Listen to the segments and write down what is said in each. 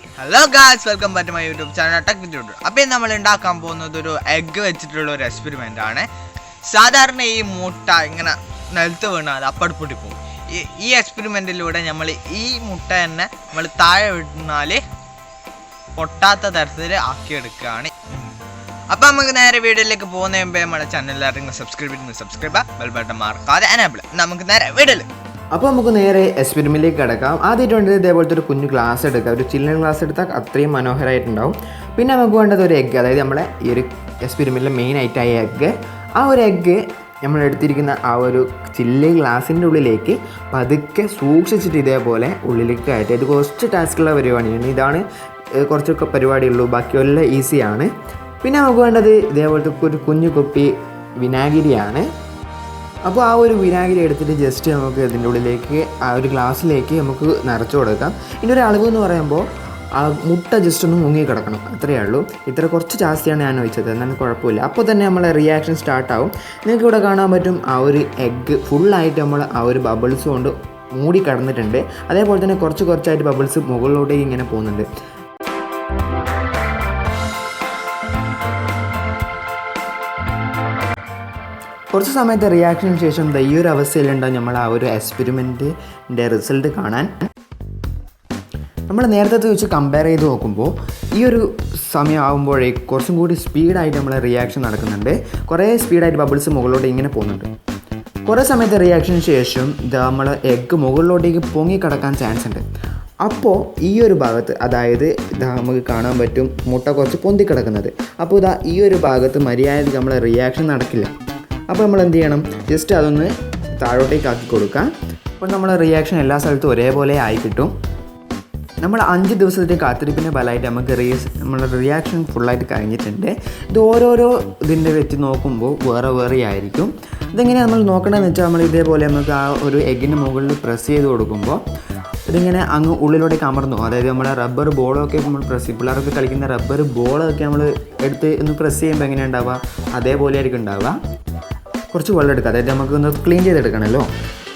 Hello guys, welcome back to my YouTube channel Techwithdude. അപ്പോൾ നമ്മൾ ഉണ്ടാക്കാൻ പോകുന്നത് ഒരു എഗ്ഗ് വെച്ചിട്ടുള്ള ഒരു എക്സ്പെരിമെന്റ് ആണ്. സാധാരണ ഈ മുട്ട ഇങ്ങനെ നിലത്ത് വീണാൽ അപ്പോൾ പൊട്ടിപ്പോകും. ഈ എക്സ്പെരിമെന്റിലൂടെ നമ്മൾ ഈ മുട്ട തന്നെ നമ്മൾ താഴെ വീണാൽ പൊട്ടാത്ത തരത്തിൽ ആക്കിയെടുക്കുകയാണ്. അപ്പോൾ നമുക്ക് നേരെ വീഡിയോയിലേക്ക് പോകുന്നതിന് മുമ്പേ നമ്മുടെ ചാനൽ ആരെങ്കിലും സബ്സ്ക്രൈബ് ബെൽ ബട്ടൺ മറക്കാതെ എനേബിൾ. നമുക്ക് നേരെ വീഡിയോയിലേക്ക്. അപ്പോൾ നമുക്ക് നേരെ എക്സ്പെരിമെൻറ്റിലേക്ക് കിടക്കാം. ആദ്യമായിട്ട് വേണ്ടത് ഇതേപോലത്തെ ഒരു കുഞ്ഞു ഗ്ലാസ് എടുക്കുക. ഒരു ചില്ലൻ ഗ്ലാസ് എടുത്താൽ അത്രയും മനോഹരമായിട്ടുണ്ടാവും. പിന്നെ നമുക്ക് വേണ്ടത് ഒരു എഗ്ഗ്, അതായത് നമ്മളെ ഈ ഒരു എക്സ്പെരിമെൻറ്റിലെ മെയിൻ ആയിട്ടായ എഗ്ഗ്. ആ ഒരു എഗ്ഗ് നമ്മൾ എടുത്തിരിക്കുന്ന ആ ഒരു ചില്ല് ഗ്ലാസിൻ്റെ ഉള്ളിലേക്ക് പതുക്കെ സൂക്ഷിച്ചിട്ട് ഇതേപോലെ ഉള്ളിലേക്ക് കയറ്റുക. ഇത് കുറച്ച് ടാസ്ക്കുള്ള പരിപാടിയാണ്. ഇതാണ് കുറച്ചൊക്കെ പരിപാടിയുള്ളൂ, ബാക്കിയെല്ലാം ഈസിയാണ്. പിന്നെ നമുക്ക് വേണ്ടത് ഇതേപോലത്തെ ഒരു കുഞ്ഞു കുപ്പി വിനാഗിരിയാണ്. അപ്പോൾ ആ ഒരു വിനാഗിരി എടുത്തിട്ട് ജസ്റ്റ് നമുക്ക് ഇതിൻ്റെ ഉള്ളിലേക്ക് ആ ഒരു ഗ്ലാസ്സിലേക്ക് നമുക്ക് നിറച്ച് കൊടുക്കാം. ഇതിൻ്റെ ഒരു അളവ് എന്ന് പറയുമ്പോൾ ആ മുട്ട ജസ്റ്റ് ഒന്ന് മുങ്ങി കിടക്കണം, അത്രയേ ഉള്ളൂ. ഇത്ര കുറച്ച് ജാസ്തിയാണ് ഞാൻ ഒഴിച്ചത്, എന്നാലും കുഴപ്പമില്ല. അപ്പോൾ തന്നെ നമ്മളെ റിയാക്ഷൻ സ്റ്റാർട്ടാവും. നിങ്ങൾക്ക് ഇവിടെ കാണാൻ പറ്റും ആ ഒരു എഗ്ഗ് ഫുള്ളായിട്ട് നമ്മൾ ആ ഒരു ബബിൾസ് കൊണ്ട് മൂടി കിടന്നിട്ടുണ്ട്. അതേപോലെ തന്നെ കുറച്ചായിട്ട് ബബിൾസ് മുകളിലോട്ടേക്ക് ഇങ്ങനെ പോകുന്നുണ്ട്. കുറച്ച് സമയത്തെ റിയാക്ഷന് ശേഷം ഈ ഒരു അവസ്ഥയിലുണ്ടാകും നമ്മൾ ആ ഒരു എക്സ്പെരിമെൻറ്റിൻ്റെ റിസൾട്ട് കാണാൻ. നമ്മൾ നേരത്തെ വെച്ച് കമ്പയർ ചെയ്ത് നോക്കുമ്പോൾ ഈ ഒരു സമയമാകുമ്പോഴേ കുറച്ചും കൂടി സ്പീഡായിട്ട് നമ്മളെ റിയാക്ഷൻ നടക്കുന്നുണ്ട്. കുറേ സ്പീഡായിട്ട് ബബിൾസ് മുകളിലോട്ട് ഇങ്ങനെ പോകുന്നുണ്ട്. കുറേ സമയത്തെ റിയാക്ഷന് ശേഷം നമ്മൾ എഗ്ഗ് മുകളിലോട്ടേക്ക് പൊങ്ങിക്കിടക്കാൻ ചാൻസ് ഉണ്ട്. അപ്പോൾ ഈ ഒരു ഭാഗത്ത്, അതായത് നമുക്ക് കാണാൻ പറ്റും മുട്ട കുറച്ച് പൊന്തി കിടക്കുന്നത്. അപ്പോൾ ഈ ഒരു ഭാഗത്ത് മര്യാദയ്ക്ക് നമ്മളെ റിയാക്ഷൻ നടക്കില്ല. അപ്പോൾ നമ്മൾ എന്ത് ചെയ്യണം, ജസ്റ്റ് അതൊന്ന് താഴോട്ടേക്ക് ആക്കി കൊടുക്കാം. അപ്പോൾ നമ്മളെ റിയാക്ഷൻ എല്ലാ സ്ഥലത്തും ഒരേപോലെ ആയി കിട്ടും. നമ്മൾ 5 ദിവസത്തെ കാത്തിരിപ്പിൻ്റെ ഫലമായിട്ട് നമുക്ക് നമ്മളെ റിയാക്ഷൻ ഫുള്ളായിട്ട് കഴിഞ്ഞിട്ടുണ്ട്. ഇത് ഓരോരോ ഇതിൻ്റെ വെച്ച് നോക്കുമ്പോൾ വേറെ ആയിരിക്കും. ഇതെങ്ങനെ നമ്മൾ നോക്കണമെന്ന് വെച്ചാൽ നമ്മൾ ഇതേപോലെ നമുക്ക് ആ ഒരു എഗ്ഗിൻ്റെ മുകളിൽ പ്രസ് ചെയ്ത് കൊടുക്കുമ്പോൾ ഇതിങ്ങനെ അങ്ങ് ഉള്ളിലോട്ടേക്ക് അമർന്നു. അതായത് നമ്മുടെ റബ്ബർ ബോളൊക്കെ നമ്മൾ പിള്ളേരൊക്കെ കളിക്കുന്ന റബ്ബർ ബോളൊക്കെ നമ്മൾ എടുത്ത് ഒന്ന് പ്രസ് ചെയ്യുമ്പോൾ എങ്ങനെയാണ് ഉണ്ടാവുക, അതേപോലെ ആയിരിക്കും ഉണ്ടാവുക. കുറച്ച് വെള്ളം എടുക്കുക, അതായത് നമുക്കൊന്ന് ക്ലീൻ ചെയ്തെടുക്കണമല്ലോ.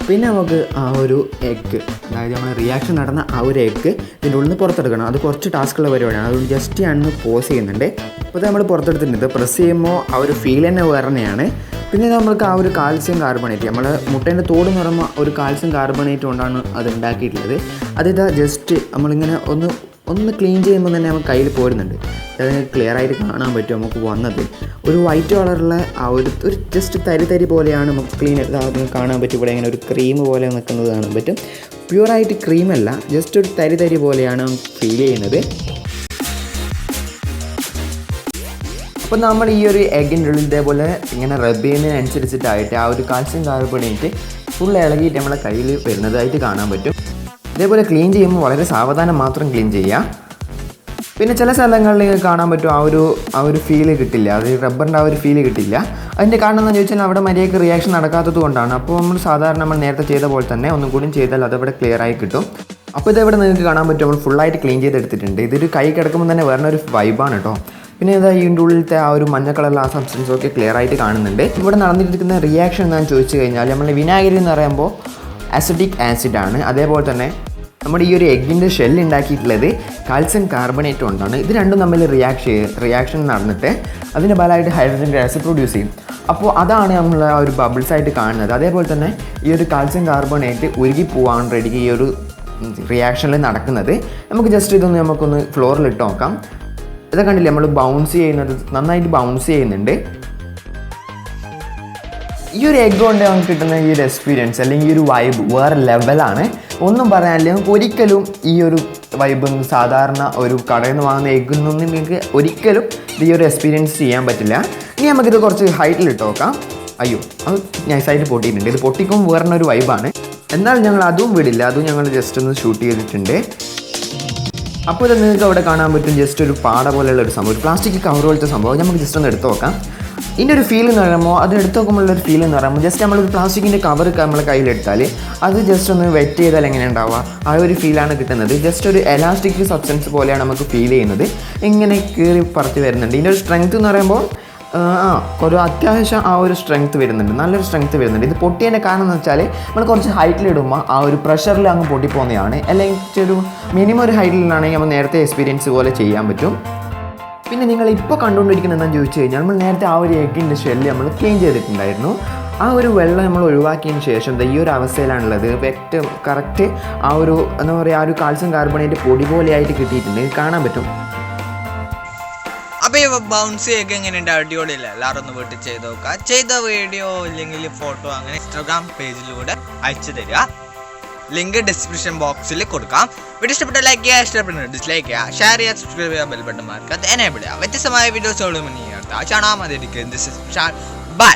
പിന്നെ നമുക്ക് ആ ഒരു എഗ്ഗ്, അതായത് നമ്മൾ റിയാക്ഷൻ നടന്ന ആ ഒരു എഗ്ഗ് ഇതിൻ്റെ ഉള്ളിൽ നിന്ന് പുറത്തെടുക്കണം. അത് കുറച്ച് ടാസ്ക്കുള്ള പരിപാടിയാണ്. അതുകൊണ്ട് ജസ്റ്റ് ഞാനൊന്ന് പോസ് ചെയ്യുന്നുണ്ട്. അപ്പോൾ നമ്മൾ പുറത്തെടുത്തിട്ടുണ്ട്. പ്രസ് ചെയ്യുമ്പോൾ ആ ഒരു ഫീൽ തന്നെ വേറെയാണ്. പിന്നെ നമ്മൾക്ക് ആ ഒരു കാൽസ്യം കാർബണേറ്റ്, നമ്മൾ മുട്ടേൻ്റെ തോട് എന്ന് പറയുമ്പോൾ ഒരു കാൽസ്യം കാർബണേറ്റ് കൊണ്ടാണ് അത് ഉണ്ടാക്കിയിട്ടുള്ളത്. അതിതാ ജസ്റ്റ് നമ്മളിങ്ങനെ ഒന്ന് ക്ലീൻ ചെയ്യുമ്പോൾ തന്നെ നമുക്ക് കയ്യിൽ പോരുന്നുണ്ട്. അത് ക്ലിയർ ആയിട്ട് കാണാൻ പറ്റും. നമുക്ക് വന്നത് ഒരു വൈറ്റ് കളറുള്ള ആ ഒരു ജസ്റ്റ് തരി പോലെയാണ് നമുക്ക് ക്ലീൻ കാണാൻ പറ്റും. ഇവിടെ ഇങ്ങനെ ഒരു ക്രീം പോലെ നിൽക്കുന്നത് കാണാൻ പറ്റും. പ്യുവറായിട്ട് ക്രീമല്ല, ജസ്റ്റ് ഒരു തരി പോലെയാണ് നമുക്ക് ഫീൽ ചെയ്യുന്നത്. അപ്പോൾ നമ്മൾ ഈ ഒരു എഗ്ഗിൻ്റെ ഉള്ളിൽ ഇതേപോലെ ഇങ്ങനെ റബ്ബ് ചെയ്യുന്നതിനനുസരിച്ചിട്ടായിട്ട് ആ ഒരു കാൽസ്യം കാർബണേറ്റ് ഫുൾ ഇളകിയിട്ട് നമ്മളെ കയ്യിൽ വരുന്നതായിട്ട് കാണാൻ പറ്റും. ഇതേപോലെ ക്ലീൻ ചെയ്യുമ്പോൾ വളരെ സാവധാനം മാത്രം ക്ലീൻ ചെയ്യുക. പിന്നെ ചില സ്ഥലങ്ങളിൽ കാണാൻ പറ്റും ആ ഒരു ഫീല് കിട്ടില്ല, അത് റബ്ബറിൻ്റെ ആ ഒരു ഫീല് കിട്ടില്ല. അതിൻ്റെ കാരണം എന്താണെന്ന് ചോദിച്ചാൽ അവിടെ മര്യാദയ്ക്ക് റിയാക്ഷൻ നടക്കാത്തത് കൊണ്ടാണ്. അപ്പോൾ നമ്മൾ നേരത്തെ ചെയ്ത പോലെ തന്നെ ഒന്നും കൂടി ചെയ്താൽ അതവിടെ ക്ലിയർ ആയി കിട്ടും. അപ്പോൾ ഇതെവിടെ നിങ്ങൾക്ക് കാണാൻ പറ്റും, നമ്മൾ ഫുള്ളായിട്ട് ക്ലീൻ ചെയ്തെടുത്തിട്ടുണ്ട്. ഇതൊരു കൈ കിടക്കുമ്പോൾ തന്നെ വേറെ ഒരു വൈബാണ് കേട്ടോ. പിന്നെ ഇതിൻ്റെ ഉള്ളിലത്തെ ആ ഒരു മഞ്ഞ കളറിലെ ആ സബ്സ്റ്റൻസൊക്കെ ക്ലിയർ ആയിട്ട് കാണുന്നുണ്ട്. ഇവിടെ നടന്നിരിക്കുന്ന റിയാക്ഷൻ എന്താണെന്ന് ചോദിച്ചു കഴിഞ്ഞാൽ നമ്മൾ വിനാഗിരി എന്ന് പറയുമ്പോൾ അസിറ്റിക് ആസിഡാണ്. അതേപോലെ തന്നെ നമ്മുടെ ഈ ഒരു എഗ്ഗിൻ്റെ ഷെല്ല് ഉണ്ടാക്കിയിട്ടുള്ളത് കാൽസ്യം കാർബണേറ്റ് കൊണ്ടാണ്. ഇത് രണ്ടും തമ്മിൽ റിയാക്ഷൻ നടന്നിട്ട് അതിൻ്റെ ഫലമായിട്ട് ഹൈഡ്രജൻ ഗ്യാസ് പ്രൊഡ്യൂസ് ചെയ്യും. അപ്പോൾ അതാണ് നമ്മൾ ആ ഒരു ബബിൾസ് ആയിട്ട് കാണുന്നത്. അതേപോലെ തന്നെ ഈ ഒരു കാൽസ്യം കാർബണേറ്റ് ഉരുകി പോകാൻ റെഡി ഈ ഒരു റിയാക്ഷനിൽ നടക്കുന്നത്. നമുക്ക് ജസ്റ്റ് ഇതൊന്ന് നമുക്കൊന്ന് ഫ്ലോറിൽ ഇട്ട് നോക്കാം. ഇതൊക്കെ കണ്ടില്ലേ, നമ്മൾ ബൗൺസ് ചെയ്യുന്നത് നന്നായിട്ട് ബൗൺസ് ചെയ്യുന്നുണ്ട്. ഈ ഒരു എഗ്ഗ് കൊണ്ട് നമുക്ക് കിട്ടുന്ന ഈ ഒരു എക്സ്പീരിയൻസ് അല്ലെങ്കിൽ ഈ ഒരു വൈബ് വേറെ ലെവലാണ്. ഒന്നും പറയാനില്ല. നമുക്ക് ഒരിക്കലും ഈ ഒരു വൈബ് സാധാരണ ഒരു കടയിൽ നിന്ന് വാങ്ങുന്ന എഗ്ഗിൽ നിന്നും നിങ്ങൾക്ക് ഒരിക്കലും ഈ ഒരു എക്സ്പീരിയൻസ് ചെയ്യാൻ പറ്റില്ല. ഇനി നമുക്കിത് കുറച്ച് ഹൈറ്റിലിട്ട് നോക്കാം. അയ്യോ, അത് നൈസായിട്ട് പൊട്ടിയിട്ടുണ്ട്. ഇത് പൊട്ടിക്കുമ്പോൾ വേറെ ഒരു വൈബാണ്. എന്നാൽ ഞങ്ങൾ അതും വിടില്ല, അതും ഞങ്ങൾ ജസ്റ്റ് ഒന്ന് ഷൂട്ട് ചെയ്തിട്ടുണ്ട്. അപ്പോൾ ഇത് നിങ്ങൾക്ക് അവിടെ കാണാൻ പറ്റും ജസ്റ്റ് ഒരു പാട പോലെയുള്ള ഒരു സംഭവം, ഒരു പ്ലാസ്റ്റിക് കവർ പോലത്തെ സംഭവം. നമുക്ക് ജസ്റ്റ് ഒന്ന് എടുത്ത് നോക്കാം. ഇതിൻ്റെ ഒരു ഫീൽ എന്ന് പറയുമ്പോൾ, അത് എടുത്ത് നോക്കുമ്പോഴുള്ളൊരു ഫീൽ എന്ന് പറയുമ്പോൾ ജസ്റ്റ് നമ്മളൊരു പ്ലാസ്റ്റിക്കിൻ്റെ കവർ നമ്മളെ കയ്യിലെടുത്താൽ അത് ജസ്റ്റ് ഒന്ന് വെറ്റ് ചെയ്താൽ എങ്ങനെ ഉണ്ടാവുക, ആ ഒരു ഫീലാണ് കിട്ടുന്നത്. ജസ്റ്റ് ഒരു എലാസ്റ്റിക് സബ്സ്റ്റൻസ് പോലെയാണ് നമുക്ക് ഫീൽ ചെയ്യുന്നത്. ഇങ്ങനെ കീറി പറത്തി വരുന്നുണ്ട്. ഇതിൻ്റെ ഒരു സ്ട്രെങ്ത് എന്ന് പറയുമ്പോൾ ഒരു അത്യാവശ്യം ആ ഒരു സ്ട്രെങ്ത് വരുന്നുണ്ട്, നല്ലൊരു സ്ട്രെങ്ത് വരുന്നുണ്ട്. ഇത് പൊട്ടിയതിൻ്റെ കാരണം എന്ന് വെച്ചാൽ നമ്മൾ കുറച്ച് ഹൈറ്റിലിടുമ്പോൾ ആ ഒരു പ്രഷറിൽ അങ്ങ് പൊട്ടിപ്പോകുന്നതാണ്. അല്ലെങ്കിൽ ഒരു മിനിമം ഒരു ഹൈറ്റിലാണെങ്കിൽ നമ്മൾ നേരത്തെ എക്സ്പീരിയൻസ് പോലെ ചെയ്യാൻ പറ്റും. പിന്നെ നിങ്ങൾ ഇപ്പോൾ കണ്ടുകൊണ്ടിരിക്കുന്നത് എന്താണെന്ന് ചോദിച്ചു കഴിഞ്ഞാൽ നമ്മൾ നേരത്തെ ആ ഒരു എഗ്ഗിൻ്റെ ഷെല്ല് നമ്മൾ ക്ലീൻ ചെയ്തിട്ടുണ്ടായിരുന്നു. ആ ഒരു വെള്ളം നമ്മൾ ഒഴിവാക്കിയതിന് ശേഷം ഈ ഒരു അവസ്ഥയിലാണുള്ളത്. കറക്റ്റ് ആ ഒരു എന്താ പറയുക, ആ ഒരു കാൽസ്യം കാർബണേറ്റ് പൊടി പോലെയായിട്ട് കിട്ടിയിട്ടുണ്ട്, കാണാൻ പറ്റും. അപ്പോൾ ഈ ബൗൺസി ഒക്കെ എങ്ങനെയുണ്ട്? അടിപൊളിയില്ല. എല്ലാവരും ഒന്ന് വീട്ടിൽ ചെയ്ത് നോക്കുക. ചെയ്ത വീഡിയോ അല്ലെങ്കിൽ ഫോട്ടോ അങ്ങനെ ഇൻസ്റ്റാഗ്രാം പേജിലൂടെ അയച്ചു തരിക. ലിങ്ക് ഡിസ്ക്രിപ്ഷൻ ബോക്സിൽ കൊടുക്കാം. വീഡിയോ ഇഷ്ടപ്പെട്ട ലൈക്ക് ചെയ്യുക, ഇഷ്ടപ്പെട്ട ഡിസ്ലൈക്ക് ചെയ്യുക, ഷെയർ ചെയ്യുക, സബ്സ്ക്രൈബ് ചെയ്യുക, ബെൽ ബട്ടൺ മാർക്ക് എനേബിൾ ചെയ്യുക. വ്യത്യസ്തമായ വീഡിയോസ് കാണാൻ മതി. ബൈ.